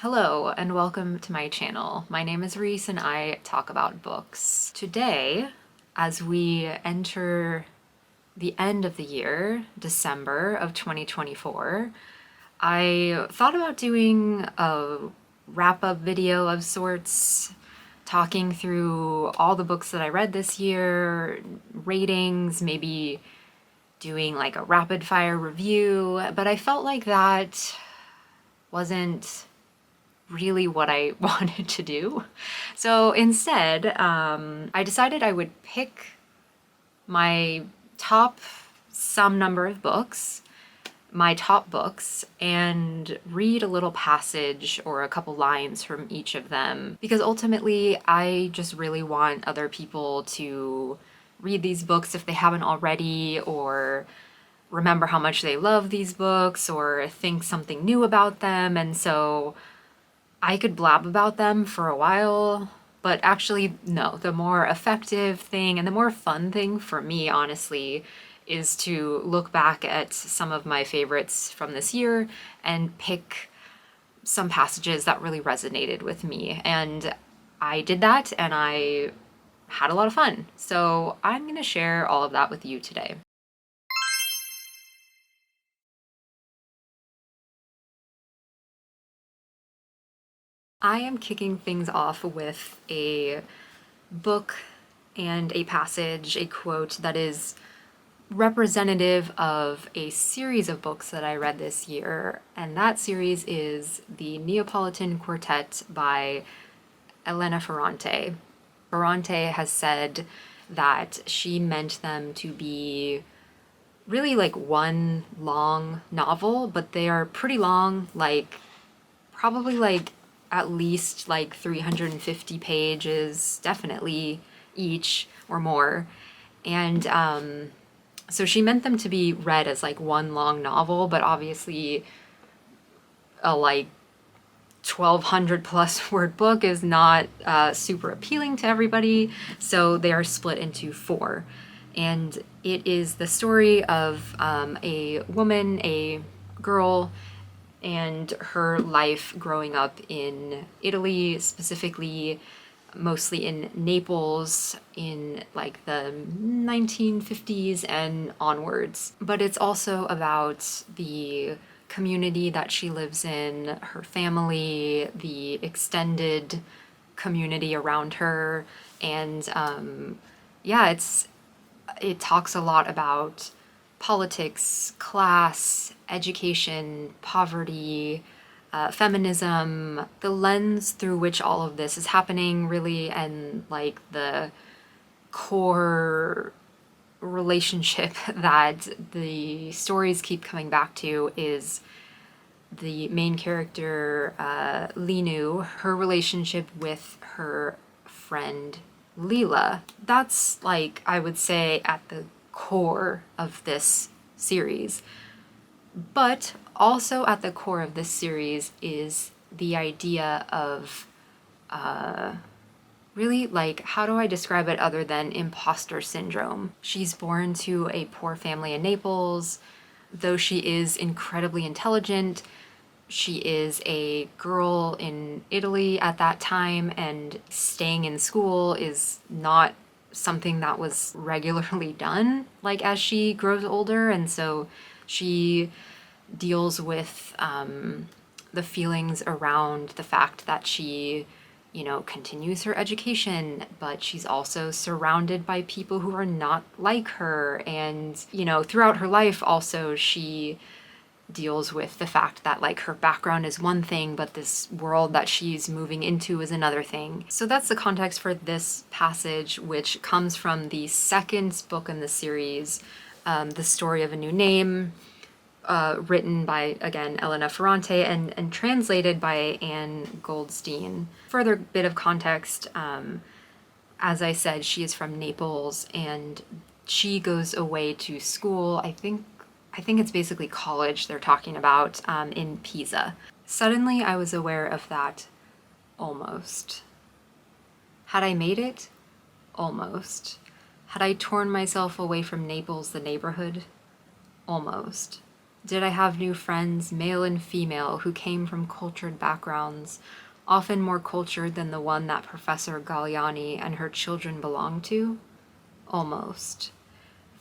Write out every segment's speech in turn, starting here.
Hello and welcome to my channel. My name is Reese and I talk about books. Today, as we enter the end of the year, December of 2024, I thought about doing a wrap-up video of sorts, talking through all the books that I read this year, ratings, maybe doing like a rapid fire review, but I felt like that wasn't really what I wanted to do. So instead, I decided I would pick my top some number of books, my top books, and read a little passage or a couple lines from each of them. Because ultimately, I just really want other people to read these books if they haven't already, or remember how much they love these books, or think something new about them. And so I could blab about them for a while, but actually, no, the more effective thing and the more fun thing for me, honestly, is to look back at some of my favorites from this year and pick some passages that really resonated with me. And I did that and I had a lot of fun. So I'm going to share all of that with you today. I am kicking things off with a book and a passage, a quote that is representative of a series of books that I read this year, and that series is the Neapolitan Quartet by Elena Ferrante. Ferrante has said that she meant them to be really like one long novel, but they are pretty long, like probably like at least like 350 pages, definitely each or more. And so she meant them to be read as like one long novel, but obviously a like 1200 plus word book is not super appealing to everybody. So they are split into four. And it is the story of a woman, a girl, and her life growing up in Italy, specifically mostly in Naples in like the 1950s and onwards. But it's also about the community that she lives in, her family, the extended community around her, and yeah, it talks a lot about politics, class, education, poverty, feminism, the lens through which all of this is happening, really, and like the core relationship that the stories keep coming back to is the main character, Linu, her relationship with her friend Leela. That's like, I would say, at the core of this series. But also at the core of this series is the idea of really, like, how do I describe it other than imposter syndrome? She's born to a poor family in Naples. Though she is incredibly intelligent, she is a girl in Italy at that time, and staying in school is not something that was regularly done, like, as she grows older. And so she deals with the feelings around the fact that she, continues her education, but she's also surrounded by people who are not like her. And, throughout her life, also, she deals with the fact that like her background is one thing, but this world that she's moving into is another thing. So that's the context for this passage, which comes from the second book in the series, The Story of a New Name, written by, again, Elena Ferrante and translated by Anne Goldstein. Further bit of context, as I said, she is from Naples and she goes away to school, I think it's basically college they're talking about, in Pisa. Suddenly I was aware of that almost. Had I made it? Almost. Had I torn myself away from Naples, the neighborhood? Almost. Did I have new friends, male and female, who came from cultured backgrounds, often more cultured than the one that Professor Galliani and her children belonged to? Almost.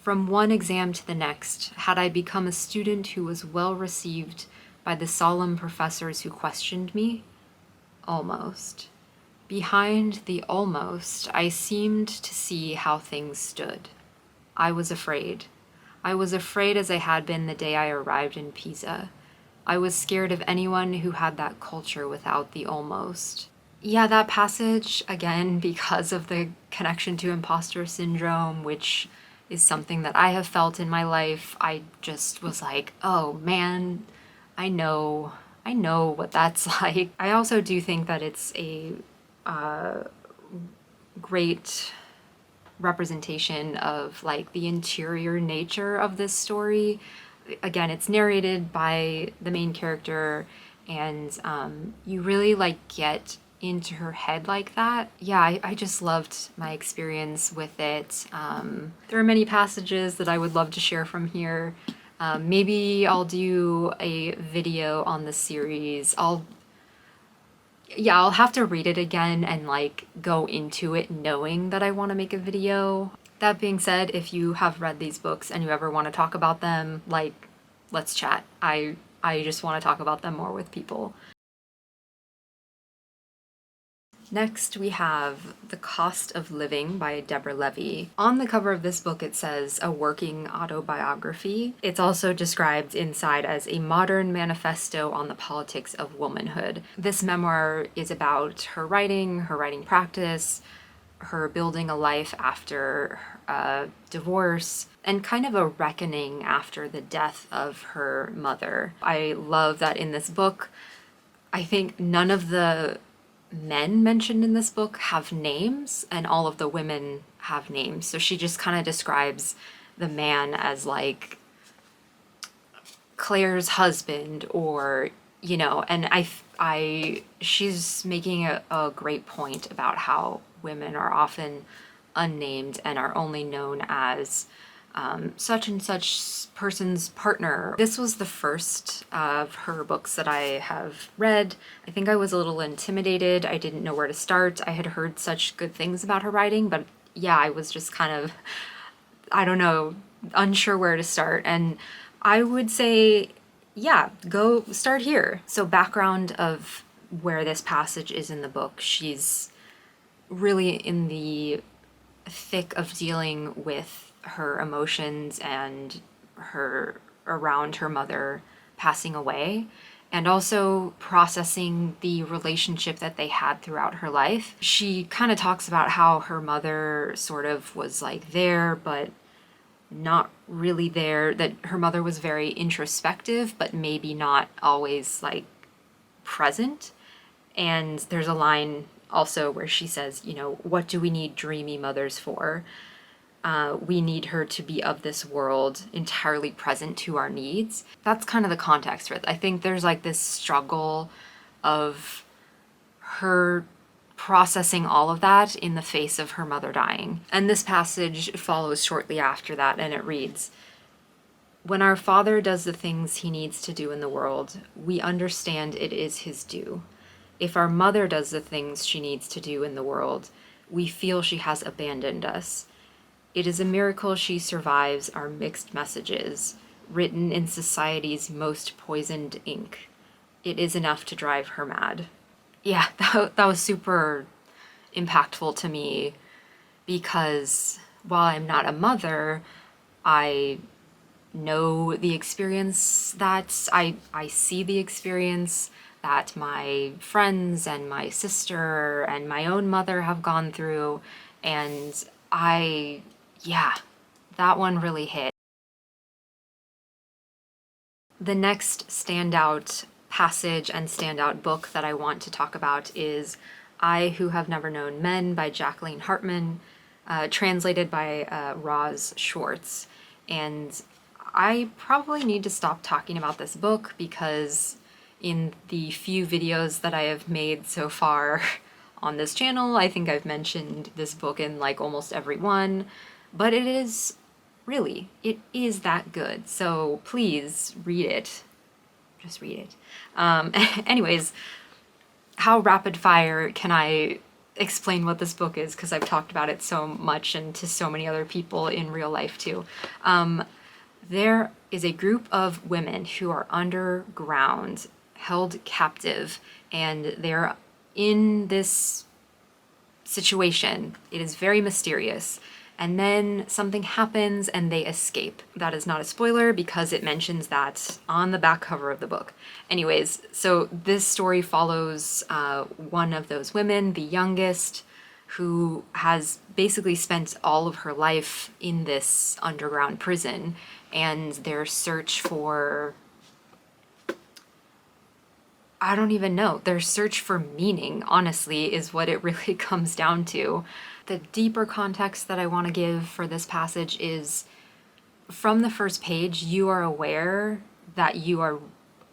From one exam to the next, had I become a student who was well received by the solemn professors who questioned me? Almost. Behind the almost, I seemed to see how things stood. I was afraid. I was afraid as I had been the day I arrived in Pisa. I was scared of anyone who had that culture without the almost. Yeah, that passage, again, because of the connection to imposter syndrome, which is something that I have felt in my life, I just was like, oh man, I know what that's like. I also do think that it's a great representation of like the interior nature of this story. Again, it's narrated by the main character, and you really like get into her head like that. Yeah, I just loved my experience with it. There are many passages that I would love to share from here. Maybe I'll do a video on the series. I'll have to read it again and like go into it knowing that I want to make a video. That being said, if you have read these books and you ever want to talk about them, like, let's chat. I just want to talk about them more with people. Next, we have The Cost of Living by Deborah Levy. On the cover of this book, it says a working autobiography. It's also described inside as a modern manifesto on the politics of womanhood. This memoir is about her writing practice, her building a life after a divorce, and kind of a reckoning after the death of her mother. I love that in this book, I think none of the men mentioned in this book have names, and all of the women have names. So she just kind of describes the man as like Claire's husband, or, you know, and she's making a great point about how women are often unnamed and are only known as such and such person's partner. This was the first of her books that I have read. I think I was a little intimidated. I didn't know where to start. I had heard such good things about her writing, but yeah, I was just kind of, I don't know, unsure where to start. And I would say, yeah, go start here. So background of where this passage is in the book, she's really in the thick of dealing with her emotions and her around her mother passing away, and also processing the relationship that they had throughout her life. She kind of talks about how her mother sort of was like there, but not really there, that her mother was very introspective, but maybe not always like present. And there's a line also where she says, you know, what do we need dreamy mothers for? We need her to be of this world, entirely present to our needs. That's kind of the context for it. I think there's like this struggle of her processing all of that in the face of her mother dying. And this passage follows shortly after that, and it reads, when our Father does the things he needs to do in the world, we understand it is his due. If our mother does the things she needs to do in the world, we feel she has abandoned us. It is a miracle she survives our mixed messages, written in society's most poisoned ink. It is enough to drive her mad. Yeah, that was super impactful to me, because while I'm not a mother, I know the experience that I see the experience that my friends and my sister and my own mother have gone through, and yeah, that one really hit. The next standout passage and standout book that I want to talk about is I Who Have Never Known Men by Jacqueline Harpman, translated by Roz Schwartz. And I probably need to stop talking about this book, because in the few videos that I have made so far on this channel, I think I've mentioned this book in like almost every one, but it is Really, it is that good. So please read it. Just read it. Anyways, how rapid fire can I explain what this book is? Because I've talked about it so much and to so many other people in real life too. There is a group of women who are underground, held captive, and they're in this situation. It is very mysterious. And then something happens and they escape. That is not a spoiler because it mentions that on the back cover of the book. Anyways, so this story follows one of those women, the youngest, who has basically spent all of her life in this underground prison, and their search for, I don't even know, their search for meaning, honestly, is what it really comes down to. The deeper context that I want to give for this passage is, from the first page, you are aware that you are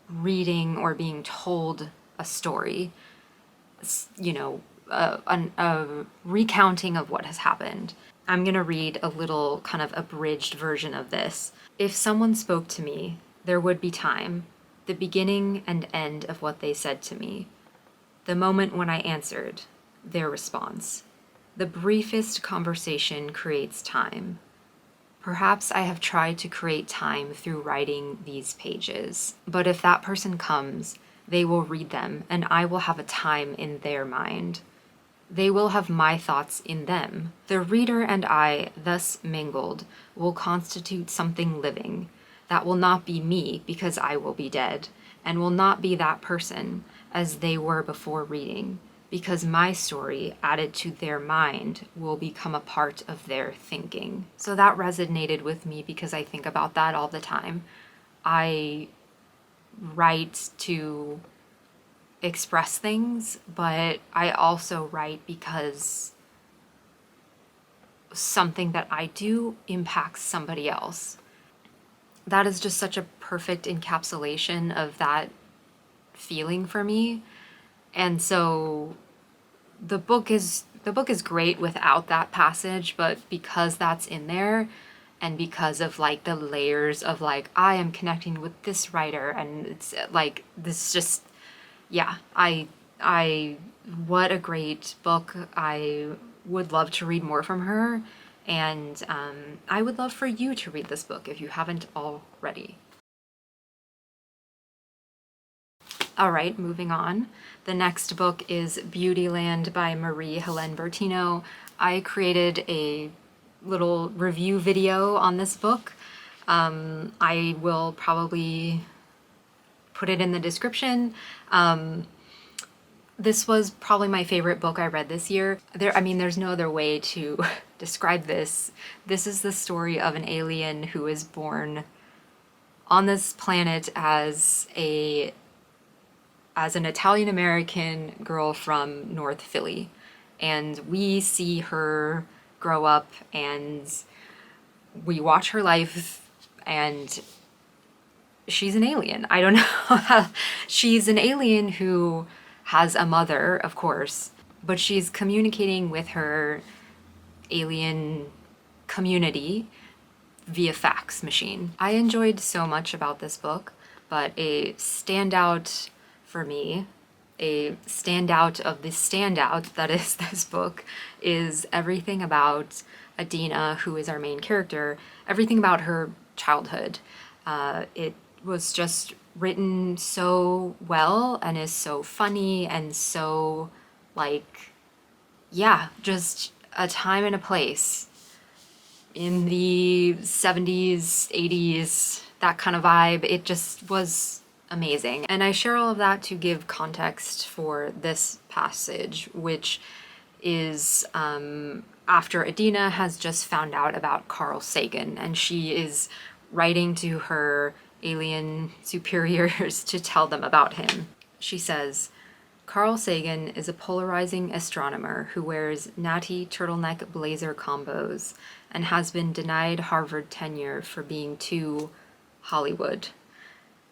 reading or being told a story, you know, a recounting of what has happened. I'm going to read a little kind of abridged version of this. If someone spoke to me, there would be time, the beginning and end of what they said to me, the moment when I answered, their response. The briefest conversation creates time. Perhaps I have tried to create time through writing these pages, but if that person comes, they will read them and I will have a time in their mind. They will have my thoughts in them. The reader and I, thus mingled, will constitute something living. That will not be me because I will be dead, and will not be that person as they were before reading, because my story added to their mind will become a part of their thinking. So that resonated with me because I think about that all the time. I write to express things, but I also write because something that I do impacts somebody else. That is just such a perfect encapsulation of that feeling for me. And so the book is great without that passage, but because that's in there, and because of like the layers of like I am connecting with this writer, and it's like this just, yeah, I what a great book. I would love to read more from her, and I would love for you to read this book if you haven't already. All right, moving on. The next book is Beautyland by Marie-Helene Bertino. I created a little review video on this book. I will probably put it in the description. This was probably my favorite book I read this year. There's no other way to describe this. This is the story of an alien who is born on this planet as an Italian American girl from North Philly. And we see her grow up and we watch her life, and she's an alien. I don't know. She's an alien who has a mother, of course, but she's communicating with her alien community via fax machine. I enjoyed so much about this book, but a standout for me, a standout of the standout that is this book, is everything about Adina, who is our main character, everything about her childhood. It was just written so well and is so funny and so, like, yeah, just a time and a place in the 70s, 80s, that kind of vibe. It just was amazing. And I share all of that to give context for this passage, which is after Adina has just found out about Carl Sagan, and she is writing to her alien superiors to tell them about him. She says, Carl Sagan is a polarizing astronomer who wears natty turtleneck blazer combos and has been denied Harvard tenure for being too Hollywood.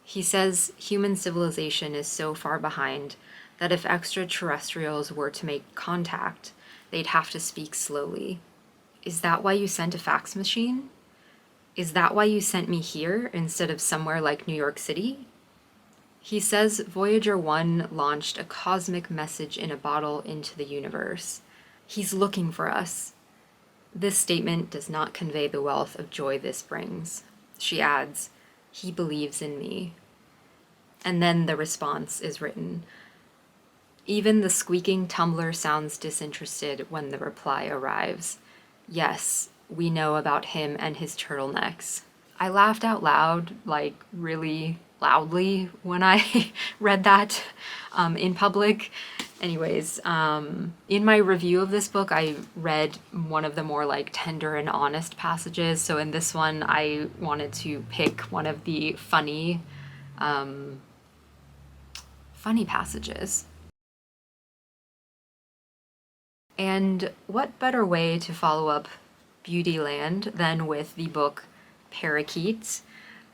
He says human civilization is so far behind that if extraterrestrials were to make contact, they'd have to speak slowly. Is that why you sent a fax machine? Is that why you sent me here instead of somewhere like New York City? He says Voyager 1 launched a cosmic message in a bottle into the universe. He's looking for us. This statement does not convey the wealth of joy this brings. She adds, he believes in me. And then the response is written. Even the squeaking tumbler sounds disinterested when the reply arrives. Yes, we know about him and his turtlenecks. I laughed out loud, like really loudly, when I read that in public. Anyways, in my review of this book, I read one of the more like tender and honest passages. So in this one, I wanted to pick one of the funny passages. And what better way to follow up Beautyland than with the book Parakeet,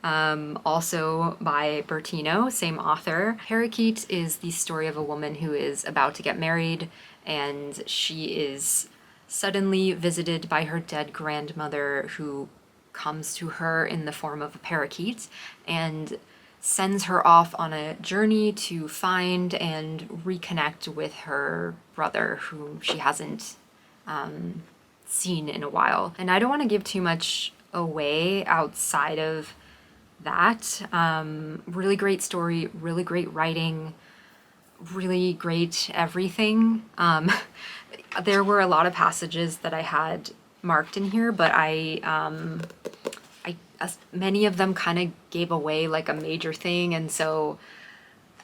also by Bertino, same author. Parakeet is the story of a woman who is about to get married, and she is suddenly visited by her dead grandmother, who comes to her in the form of a parakeet and sends her off on a journey to find and reconnect with her brother, whom she hasn't seen in a while. And I don't want to give too much away outside of that. Really great story, really great writing, really great everything. There were a lot of passages that I had marked in here, but many of them kind of gave away like a major thing, and so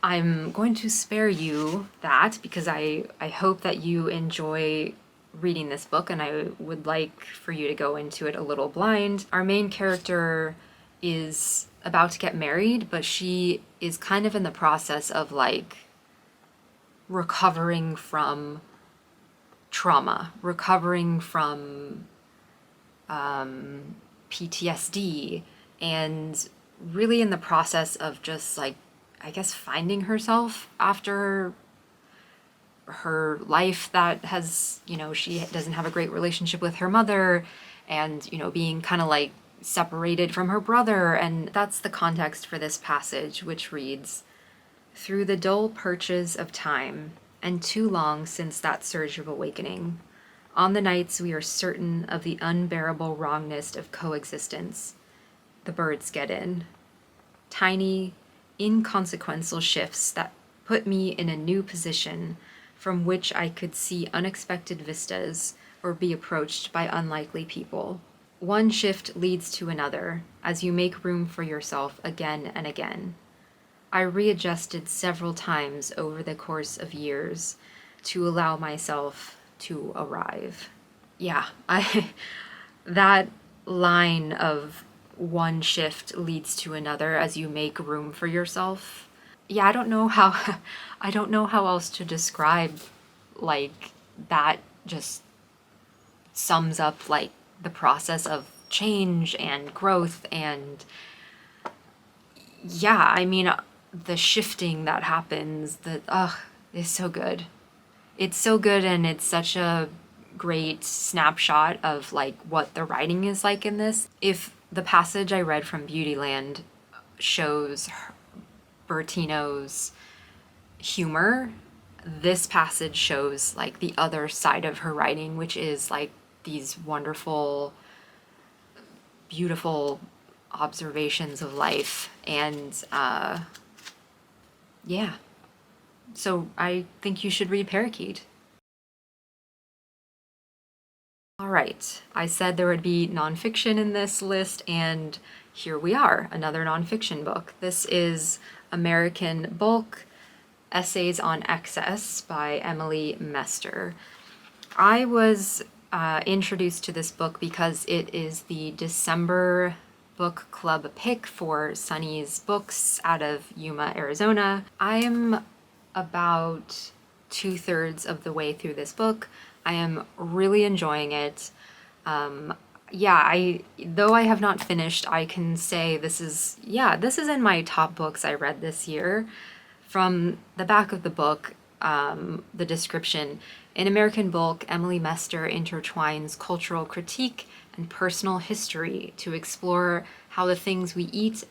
I'm going to spare you that because I hope that you enjoy reading this book, and I would like for you to go into it a little blind. Our main character is about to get married, but she is kind of in the process of like recovering from trauma, recovering from PTSD, and really in the process of just like, I guess, finding herself after her life that has, she doesn't have a great relationship with her mother, and, being kind of like separated from her brother. And that's the context for this passage, which reads, through the dull purches of time, and too long since that surge of awakening, on the nights we are certain of the unbearable wrongness of coexistence, the birds get in. Tiny, inconsequential shifts that put me in a new position from which I could see unexpected vistas or be approached by unlikely people. One shift leads to another as you make room for yourself again and again. I readjusted several times over the course of years to allow myself to arrive. Yeah, that line of one shift leads to another as you make room for yourself. Yeah, I don't know how else to describe like that. Just sums up like the process of change and growth, and yeah, I mean, the shifting that happens, is so good. It's so good, and it's such a great snapshot of like what the writing is like in this. If the passage I read from Beautyland shows Bertino's humor, this passage shows like the other side of her writing, which is like these wonderful, beautiful observations of life. And yeah, so I think you should read Parakeet. All right, I said there would be nonfiction in this list, and here we are, another nonfiction book. This is American Bulk, Essays on Excess by Emily Mester. I was introduced to this book because it is the December book club pick for Sunny's Books out of Yuma, Arizona. I'm about 2/3 of the way through this book. I am really enjoying it. Though I have not finished, I can say this is in my top books I read this year. From the back of the book, the description, in American Bulk, Emily Mester intertwines cultural critique, and personal history to explore how the things we eat,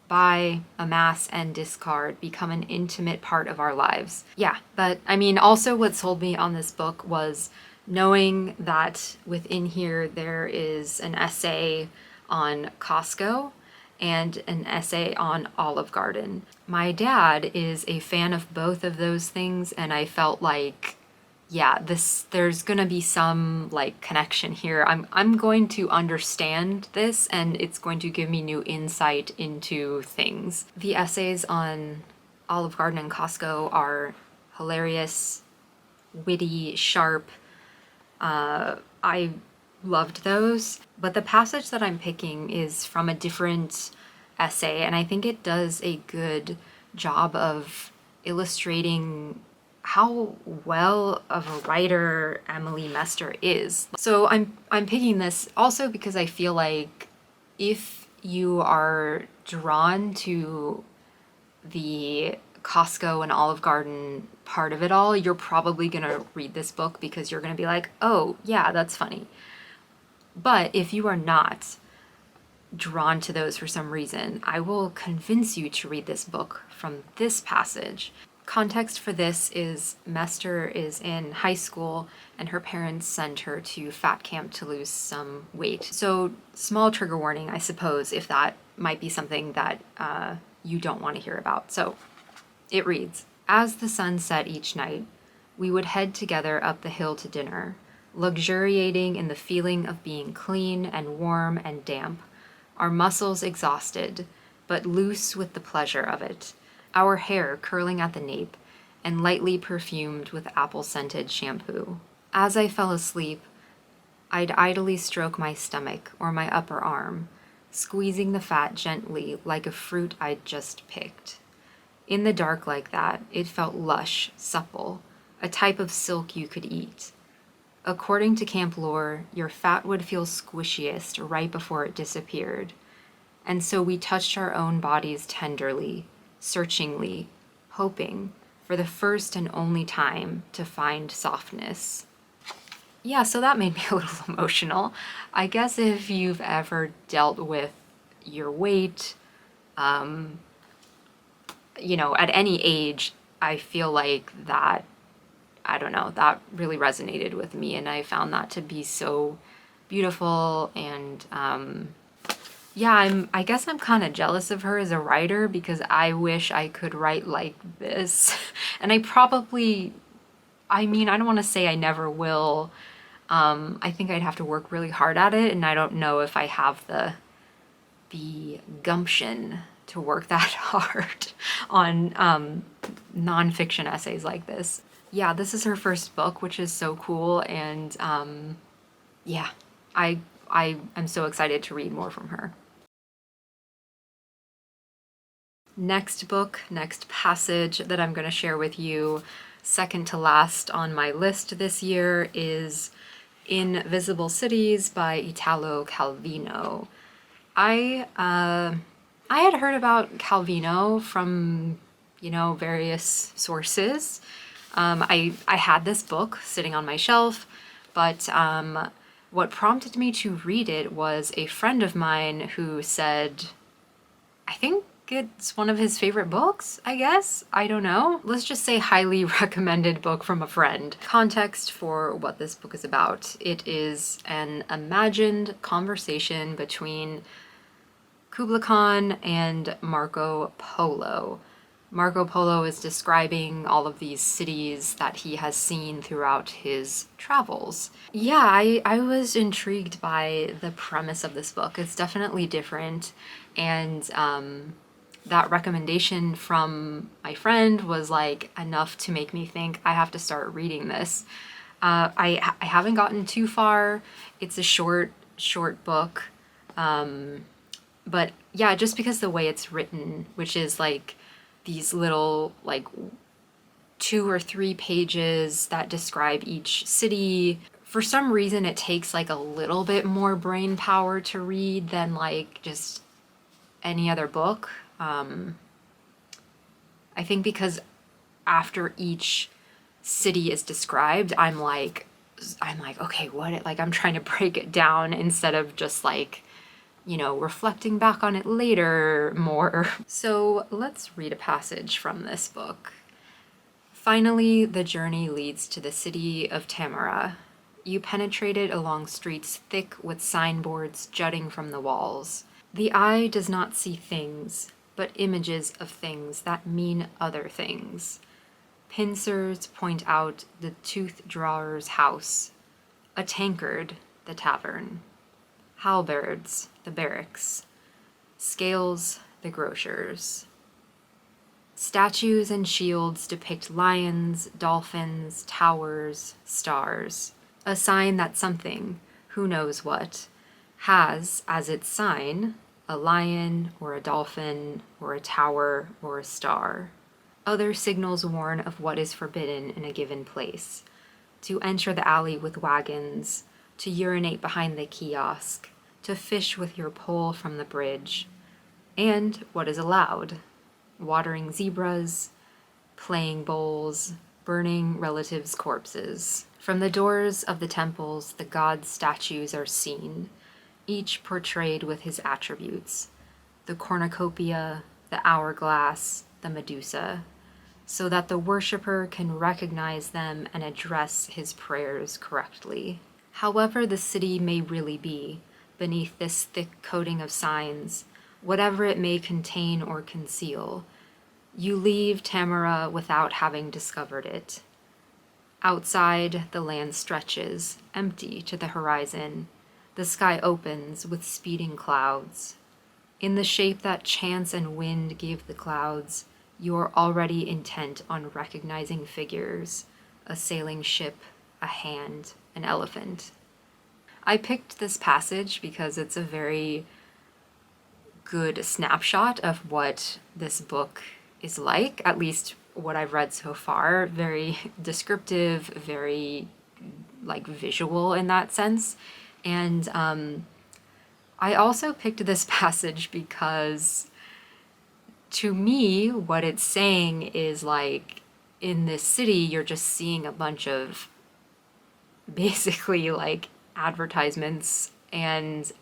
buy, amass, and discard become an intimate part of our lives. Yeah, but I mean, also what sold me on this book was knowing that within here there is an essay on Costco and an essay on Olive Garden. My dad is a fan of both of those things, and I felt like, yeah, there's gonna be some like connection here. I'm going to understand this, and it's going to give me new insight into things. The essays on Olive Garden and Costco are hilarious, witty, sharp. I loved those, but the passage that I'm picking is from a different essay, and I think it does a good job of illustrating how well of a writer Emily Mester is. So I'm picking this also because I feel like if you are drawn to the Costco and Olive Garden part of it all, you're probably gonna read this book because you're gonna be like, oh yeah, that's funny. But if you are not drawn to those for some reason, I will convince you to read this book from this passage. Context for this is Mester is in high school and her parents send her to fat camp to lose some weight. So small trigger warning, I suppose, if that might be something that you don't want to hear about. So it reads, as the sun set each night, we would head together up the hill to dinner, luxuriating in the feeling of being clean and warm and damp, our muscles exhausted, but loose with the pleasure of it, our hair curling at the nape and lightly perfumed with apple-scented shampoo. As I fell asleep, I'd idly stroke my stomach or my upper arm, squeezing the fat gently like a fruit I'd just picked. In the dark like that, it felt lush, supple, a type of silk you could eat. According to camp lore, your fat would feel squishiest right before it disappeared. And so we touched our own bodies tenderly, searchingly, hoping, for the first and only time, to find softness. Yeah, so that made me a little emotional. I guess if you've ever dealt with your weight, at any age, I feel like that, I don't know, that really resonated with me, and I found that to be so beautiful. And I guess I'm kind of jealous of her as a writer because I wish I could write like this. And I don't want to say I never will. I think I'd have to work really hard at it, and I don't know if I have the gumption to work that hard on nonfiction essays like this. Yeah, this is her first book, which is so cool, and I am so excited to read more from her. Next passage that I'm going to share with you, second to last on my list this year, is Invisible Cities by Italo Calvino. I had heard about Calvino from, various sources. I had this book sitting on my shelf, but what prompted me to read it was a friend of mine who said, I think it's one of his favorite books, I guess. I don't know. Let's just say highly recommended book from a friend. Context for what this book is about. It is an imagined conversation between Kublai Khan and Marco Polo. Marco Polo is describing all of these cities that he has seen throughout his travels. Yeah, I was intrigued by the premise of this book. It's definitely different, and that recommendation from my friend was like enough to make me think I have to start reading this. I haven't gotten too far. It's a short book. But yeah, just because the way it's written, which is like these little like 2 or 3 pages that describe each city, for some reason it takes like a little bit more brain power to read than like just any other book. I think because after each city is described, I'm like I'm like, okay, what, like I'm trying to break it down instead of just like, you know, reflecting back on it later more. So let's read a passage from this book. Finally, the journey leads to the city of Tamara. You penetrated along streets thick with signboards jutting from the walls. The eye does not see things, but images of things that mean other things. Pincers point out the tooth drawer's house, a tankard, the tavern, halberds, the barracks, scales, the grocers. Statues and shields depict lions, dolphins, towers, stars, a sign that something, who knows what, has as its sign a lion or a dolphin or a tower or a star. Other signals warn of what is forbidden in a given place. To enter the alley with wagons, to urinate behind the kiosk, to fish with your pole from the bridge, and what is allowed. Watering zebras, playing bowls, burning relatives' corpses. From the doors of the temples, the god statues are seen, each portrayed with his attributes, the cornucopia, the hourglass, the Medusa, so that the worshipper can recognize them and address his prayers correctly. However the city may really be, beneath this thick coating of signs, whatever it may contain or conceal, you leave Tamara without having discovered it. Outside, the land stretches, empty to the horizon. The sky opens with speeding clouds. In the shape that chance and wind gave the clouds, you are already intent on recognizing figures, a sailing ship, a hand, an elephant. I picked this passage because it's a very good snapshot of what this book is like, at least what I've read so far. Very descriptive, very like visual in that sense. And I also picked this passage because to me, what it's saying is like, in this city, you're just seeing a bunch of basically like advertisements and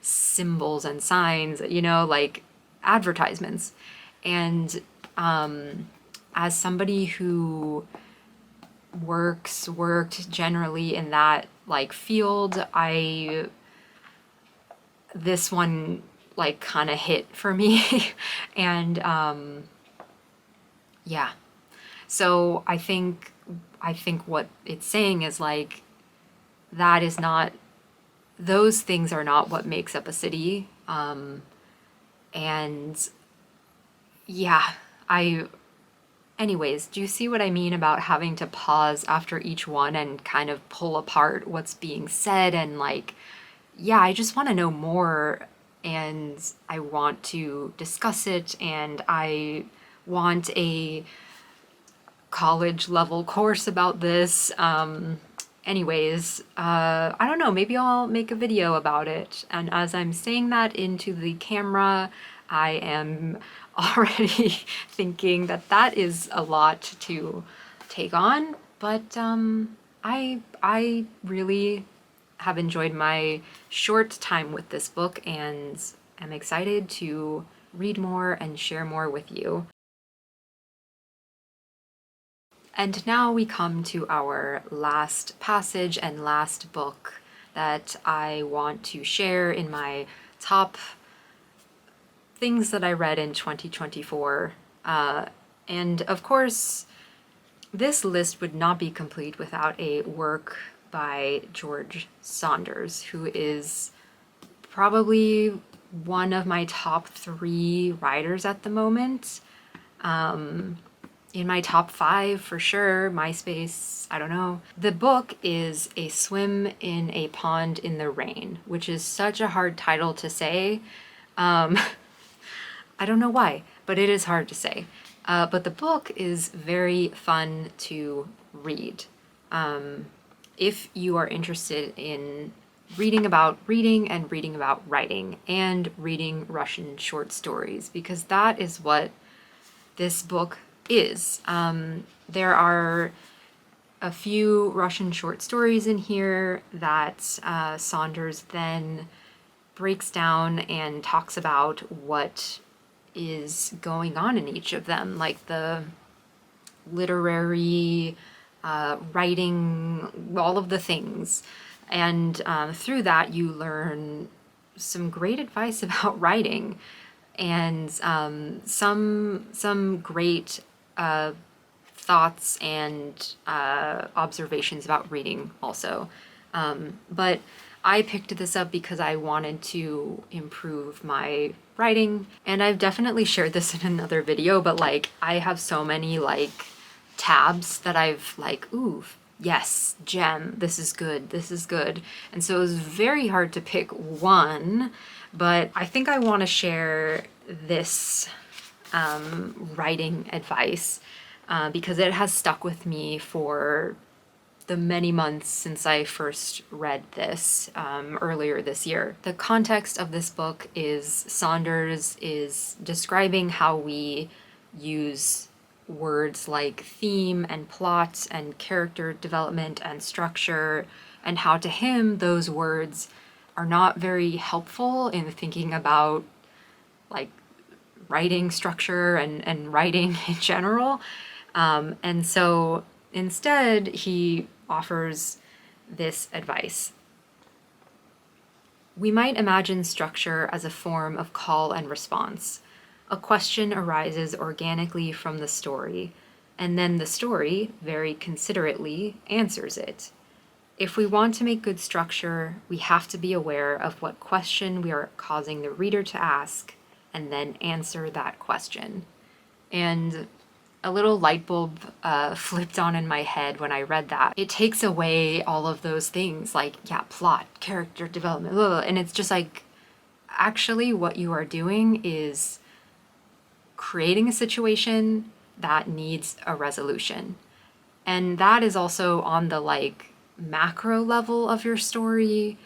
symbols and signs, you know, like advertisements. And as somebody who worked generally in that like field, this one like kind of hit for me. And yeah, so I think what it's saying is like, that is not, those things are not what makes up a city. And yeah, anyways, do you see what I mean about having to pause after each one and kind of pull apart what's being said? And like, yeah, I just want to know more, and I want to discuss it, and I want a college level course about this. Anyways, I don't know, maybe I'll make a video about it. And as I'm saying that into the camera, I am already thinking that that is a lot to take on, but I really have enjoyed my short time with this book and am excited to read more and share more with you. And now we come to our last passage and last book that I want to share in my top things that I read in 2024. And of course, this list would not be complete without a work by George Saunders, who is probably one of my top 3 writers at the moment. In my top 5 for sure, MySpace, I don't know. The book is A Swim in a Pond in the Rain, which is such a hard title to say. I don't know why, but it is hard to say. But the book is very fun to read. If you are interested in reading about reading and reading about writing and reading Russian short stories, because that is what this book is. There are a few Russian short stories in here that Saunders then breaks down and talks about what is going on in each of them, like the literary, writing, all of the things. And through that, you learn some great advice about writing and some great thoughts and observations about reading also. But I picked this up because I wanted to improve my writing, and I've definitely shared this in another video, but like I have so many like tabs that I've like, ooh, yes, gem, this is good, this is good. And so it was very hard to pick one, but I think I want to share this writing advice because it has stuck with me for the many months since I first read this earlier this year. The context of this book is Saunders is describing how we use words like theme and plot and character development and structure, and how to him those words are not very helpful in thinking about like writing structure and writing in general. And so instead he offers this advice. We might imagine structure as a form of call and response. A question arises organically from the story, and then the story, very considerately, answers it. If we want to make good structure, we have to be aware of what question we are causing the reader to ask, and then answer that question. And a little light bulb flipped on in my head when I read that. It takes away all of those things like, yeah, plot, character development, blah, blah, and it's just like, actually what you are doing is creating a situation that needs a resolution. And that is also on the like macro level of your story,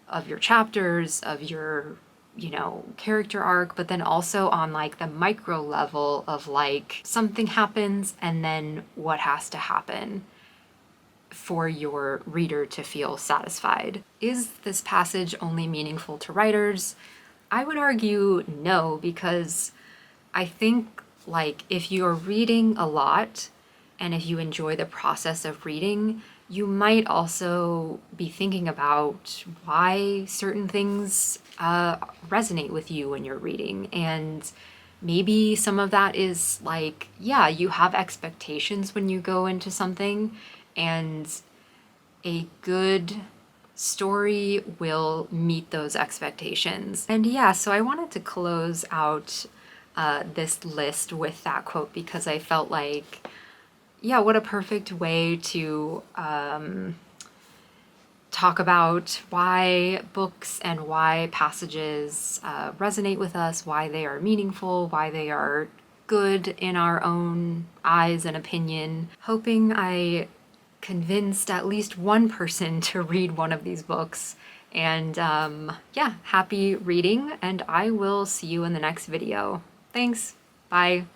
of your chapters, of your, you know, character arc, but then also on like the micro level of like something happens and then what has to happen for your reader to feel satisfied. Is this passage only meaningful to writers? I would argue no, because I think like if you're reading a lot and if you enjoy the process of reading, you might also be thinking about why certain things resonate with you when you're reading. And maybe some of that is like, yeah, you have expectations when you go into something, and a good story will meet those expectations. And yeah, so I wanted to close out this list with that quote because I felt like, yeah, what a perfect way to talk about why books and why passages resonate with us, why they are meaningful, why they are good in our own eyes and opinion. Hoping I convinced at least one person to read one of these books. And yeah, happy reading, and I will see you in the next video. Thanks. Bye.